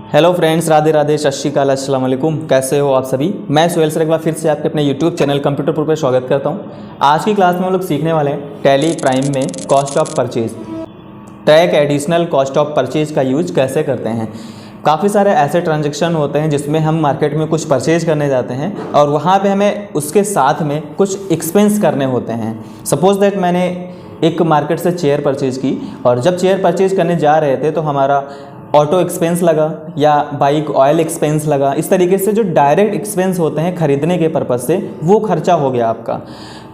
Hello friends, Radhe Radhe, सत श्री अकाल, अस्सलाम वालेकुम। कैसे हो आप सभी। मैं सुहेल सर एक बार फिर से आपके अपने यूट्यूब चैनल कंप्यूटर प्रो पे स्वागत करता हूं। आज की क्लास में हम लोग सीखने वाले हैं टैली प्राइम में cost of purchase, track additional cost of purchase का यूज कैसे करते हैं। काफ़ी सारे ऐसे ट्रांजेक्शन होते हैं जिसमें हम मार्केट में कुछ परचेज करने जाते हैं और वहाँ पर हमें उसके साथ में कुछ एक्सपेंस करने होते हैं। सपोज दैट मैंने एक मार्केट से चेयर परचेज की और जब चेयर परचेज करने जा रहे थे तो हमारा ऑटो एक्सपेंस लगा या बाइक ऑयल एक्सपेंस लगा। इस तरीके से जो डायरेक्ट एक्सपेंस होते हैं खरीदने के पर्पज़ से वो खर्चा हो गया आपका।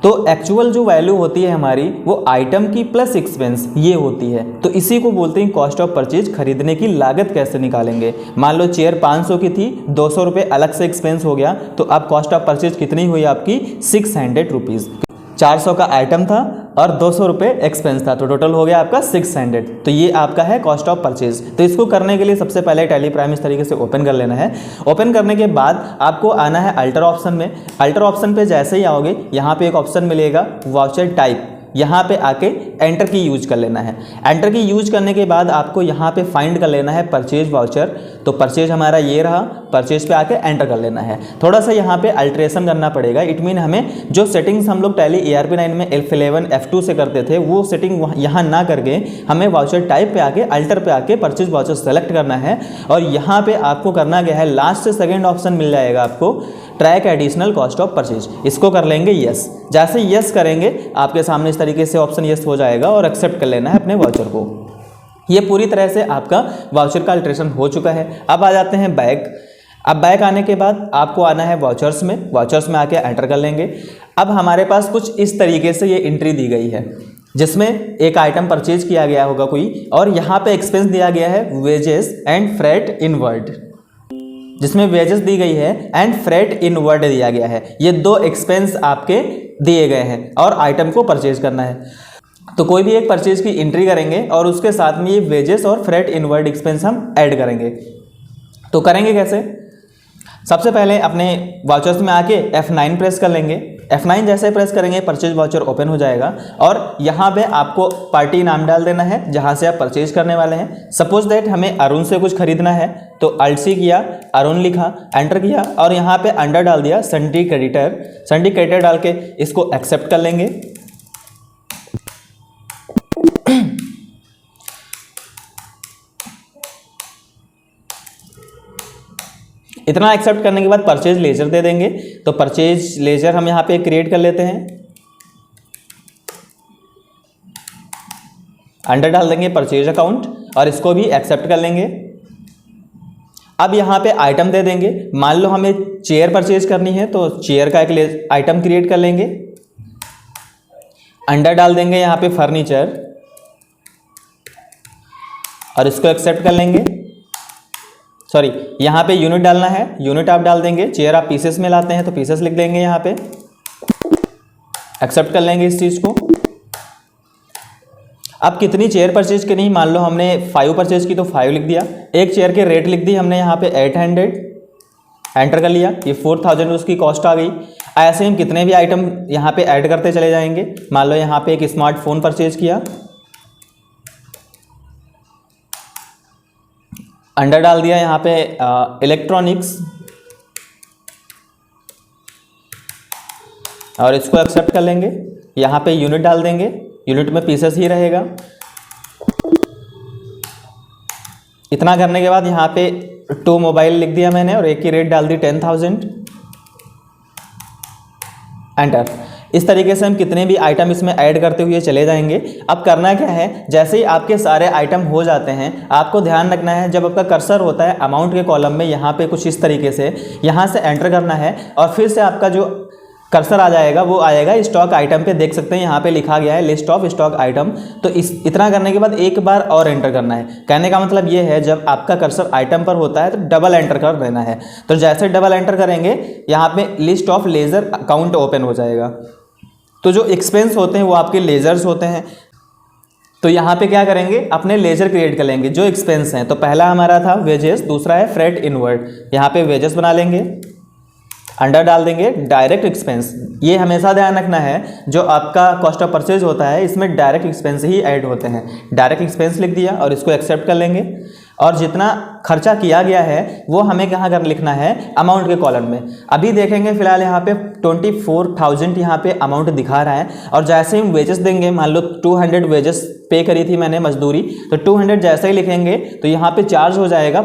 तो एक्चुअल जो वैल्यू होती है हमारी वो आइटम की प्लस एक्सपेंस ये होती है। तो इसी को बोलते हैं कॉस्ट ऑफ परचेज। खरीदने की लागत कैसे निकालेंगे। मान लो चेयर 500 की थी, 200 रुपये अलग से एक्सपेंस हो गया तो अब कॉस्ट ऑफ परचेज कितनी हुई आपकी 600 रुपीज़। 400 का आइटम था और 200 रुपये एक्सपेंस था तो टोटल हो गया आपका 600। तो ये आपका है कॉस्ट ऑफ परचेज। तो इसको करने के लिए सबसे पहले टैली प्राइम इस तरीके से ओपन कर लेना है। ओपन करने के बाद आपको आना है अल्टर ऑप्शन में। अल्टर ऑप्शन पे जैसे ही आओगे यहाँ पे एक ऑप्शन मिलेगा वाउचर टाइप। यहाँ पे आके एंटर की यूज कर लेना है। एंटर की यूज करने के बाद आपको यहाँ पे फाइंड कर लेना है परचेज वाउचर। तो परचेज हमारा ये रहा, परचेज पे आके एंटर कर लेना है। थोड़ा सा यहाँ पे अल्ट्रेशन करना पड़ेगा। इट मीन हमें जो सेटिंग्स हम लोग टैली ERP9 में F11 F2 से करते थे वो सेटिंग यहाँ ना करके हमें वाउचर टाइप पे आके अल्टर पे आके परचेज वाउचर सेलेक्ट करना है। और यहाँ पे आपको करना क्या है, लास्ट से सेकेंड ऑप्शन मिल जाएगा आपको track additional cost of purchase. इसको कर लेंगे यस। जैसे यस करेंगे आपके सामने इस तरीके से ऑप्शन यस हो जाएगा और एक्सेप्ट कर लेना है अपने वाउचर को। ये पूरी तरह से आपका वाउचर का अल्ट्रेशन हो चुका है। अब आ जाते हैं बैक। अब बैक आने के बाद आपको आना है वाउचर्स में। वाउचर्स में आके एंटर कर लेंगे। अब हमारे पास कुछ इस तरीके से ये एंट्री दी गई है जिसमें एक आइटम परचेज किया गया होगा कोई और यहाँ पे एक्सपेंस दिया गया है वेजेस एंड फ्रेट इनवर्ड, जिसमें वेजेस दी गई है एंड फ्रेट इनवर्ड दिया गया है। ये दो एक्सपेंस आपके दिए गए हैं और आइटम को परचेज करना है। तो कोई भी एक परचेज की एंट्री करेंगे और उसके साथ में ये वेजेस और फ्रेट इनवर्ड एक्सपेंस हम ऐड करेंगे। तो करेंगे कैसे, सबसे पहले अपने वाउचर्स में आके F9 प्रेस कर लेंगे। F9 जैसे प्रेस करेंगे परचेज वाउचर ओपन हो जाएगा और यहाँ पे आपको पार्टी नाम डाल देना है जहाँ से आप परचेज करने वाले हैं। सपोज दैट हमें अरुण से कुछ खरीदना है तो अल्ट सी किया, अरुण लिखा, एंटर किया और यहाँ पे अंडर डाल दिया संडी क्रेडिटर। संडी क्रेडिटर डाल के इसको एक्सेप्ट कर लेंगे। इतना एक्सेप्ट करने के बाद परचेज लेजर दे देंगे। तो परचेज लेजर हम यहाँ पे क्रिएट कर लेते हैं। अंडर डाल देंगे परचेज अकाउंट और इसको भी एक्सेप्ट कर लेंगे। अब यहाँ पे आइटम दे देंगे। मान लो हमें चेयर परचेज करनी है तो चेयर का एक आइटम क्रिएट कर लेंगे। अंडर डाल देंगे यहाँ पे फर्नीचर और इसको एक्सेप्ट कर लेंगे। सॉरी, यहाँ पे यूनिट डालना है, यूनिट आप डाल देंगे। चेयर आप पीसेस में लाते हैं तो पीसेस लिख देंगे यहाँ पे, एक्सेप्ट कर लेंगे इस चीज़ को। अब कितनी चेयर परचेज करनी, मान लो हमने 5 परचेज की तो 5 लिख दिया। एक चेयर के रेट लिख दी हमने यहाँ पे 800, एंटर कर लिया। ये 4000 उसकी कॉस्ट आ गई। ऐसे हम कितने भी आइटम यहाँ पे ऐड करते चले जाएंगे। मान लो यहाँ पे एक स्मार्टफोन परचेज किया, अंडर डाल दिया यहाँ पे इलेक्ट्रॉनिक्स और इसको एक्सेप्ट कर लेंगे। यहाँ पे यूनिट डाल देंगे, यूनिट में पीसेस ही रहेगा। इतना करने के बाद यहाँ पे 2 मोबाइल लिख दिया मैंने और एक की रेट डाल दी 10,000, एंटर। इस तरीके से हम कितने भी आइटम इसमें ऐड करते हुए चले जाएंगे। अब करना क्या है, जैसे ही आपके सारे आइटम हो जाते हैं आपको ध्यान रखना है जब आपका कर्सर होता है अमाउंट के कॉलम में यहाँ पे कुछ इस तरीके से यहाँ से एंटर करना है और फिर से आपका जो कर्सर आ जाएगा वो आएगा स्टॉक आइटम पे। देख सकते हैं यहाँ पे लिखा गया है लिस्ट ऑफ स्टॉक आइटम। तो इतना करने के बाद एक बार और एंटर करना है। कहने का मतलब ये है जब आपका कर्सर आइटम पर होता है तो डबल एंटर कर देना है। तो जैसे डबल एंटर करेंगे यहाँ पे list of ledger account open हो जाएगा। तो जो एक्सपेंस होते हैं वो आपके लेजर्स होते हैं। तो यहाँ पे क्या करेंगे, अपने लेजर क्रिएट कर लेंगे जो एक्सपेंस हैं। तो पहला हमारा था वेजेस, दूसरा है फ्रेट इनवर्ड। यहाँ पे वेजेस बना लेंगे, अंडर डाल देंगे डायरेक्ट एक्सपेंस। ये हमेशा ध्यान रखना है जो आपका कॉस्ट ऑफ परचेज होता है इसमें डायरेक्ट एक्सपेंस ही ऐड होते हैं। डायरेक्ट एक्सपेंस लिख दिया और इसको एक्सेप्ट कर लेंगे। और जितना खर्चा किया गया है वो हमें कहाँ कर लिखना है, अमाउंट के कॉलम में। अभी देखेंगे फिलहाल यहाँ पे 24,000 यहाँ पे अमाउंट दिखा रहा है, और जैसे ही हम वेजेस देंगे, मान लो 200 वेजेस पे करी थी मैंने मजदूरी, तो 200 जैसे ही लिखेंगे तो यहाँ पे चार्ज हो जाएगा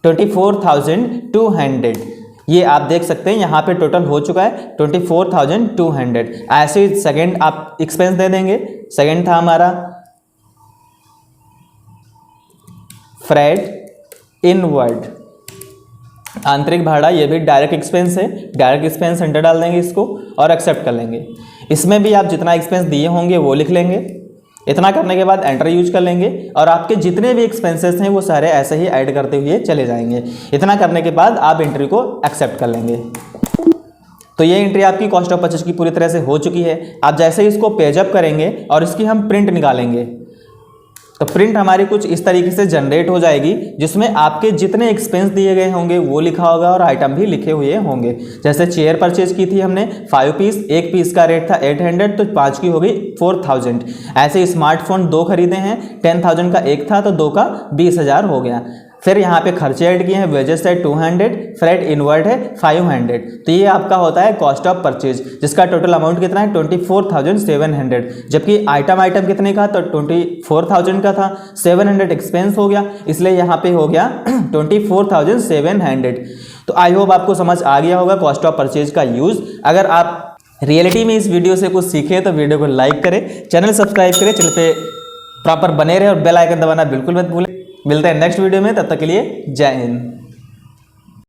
24,200। ये आप देख सकते हैं यहाँ पे टोटल हो चुका है 24,200। ऐसे ही सेकेंड आप एक्सपेंस दे देंगे। सेकेंड था हमारा फ्रेट इनवर्ड, आंतरिक भाड़ा, ये भी डायरेक्ट एक्सपेंस है। डायरेक्ट एक्सपेंस एंटर डाल देंगे इसको और एक्सेप्ट कर लेंगे। इसमें भी आप जितना एक्सपेंस दिए होंगे वो लिख लेंगे। इतना करने के बाद एंटर यूज कर लेंगे और आपके जितने भी एक्सपेंसेस हैं वो सारे ऐसे ही ऐड करते हुए चले जाएंगे। इतना करने के बाद आप एंट्री को एक्सेप्ट कर लेंगे। तो ये एंट्री आपकी कॉस्ट ऑफ परचेज की पूरी तरह से हो चुकी है। आप जैसे ही इसको पेजअप करेंगे और इसकी हम प्रिंट निकालेंगे, तो प्रिंट हमारी कुछ इस तरीके से जनरेट हो जाएगी, जिसमें आपके जितने एक्सपेंस दिए गए होंगे वो लिखा होगा और आइटम भी लिखे हुए होंगे। जैसे चेयर परचेज की थी हमने 5 पीस, एक पीस का रेट था 800, तो 5 की हो गई 4000। ऐसे स्मार्टफोन 2 खरीदे हैं, 10,000 का एक था तो 2 का 20,000 हो गया। फिर यहाँ पे खर्चे ऐड किए हैं, वेजेस है 200, फ्रेट इनवर्ड है 500। तो ये आपका होता है कॉस्ट ऑफ परचेज, जिसका टोटल अमाउंट कितना है 24,700। जबकि आइटम कितने का, तो 24,000 का था, 700 एक्सपेंस हो गया, इसलिए यहाँ पे हो गया 24,700। तो आई होप आपको समझ आ गया होगा कॉस्ट ऑफ परचेज का यूज़। अगर आप रियलिटी में इस वीडियो से कुछ सीखे तो वीडियो को लाइक करें, चैनल सब्सक्राइब करें, चैनल पे प्रॉपर बने रहे और बेल आइकन दबाना बिल्कुल मत भूलें। मिलते हैं नेक्स्ट वीडियो में, तब तक के लिए जय हिंद।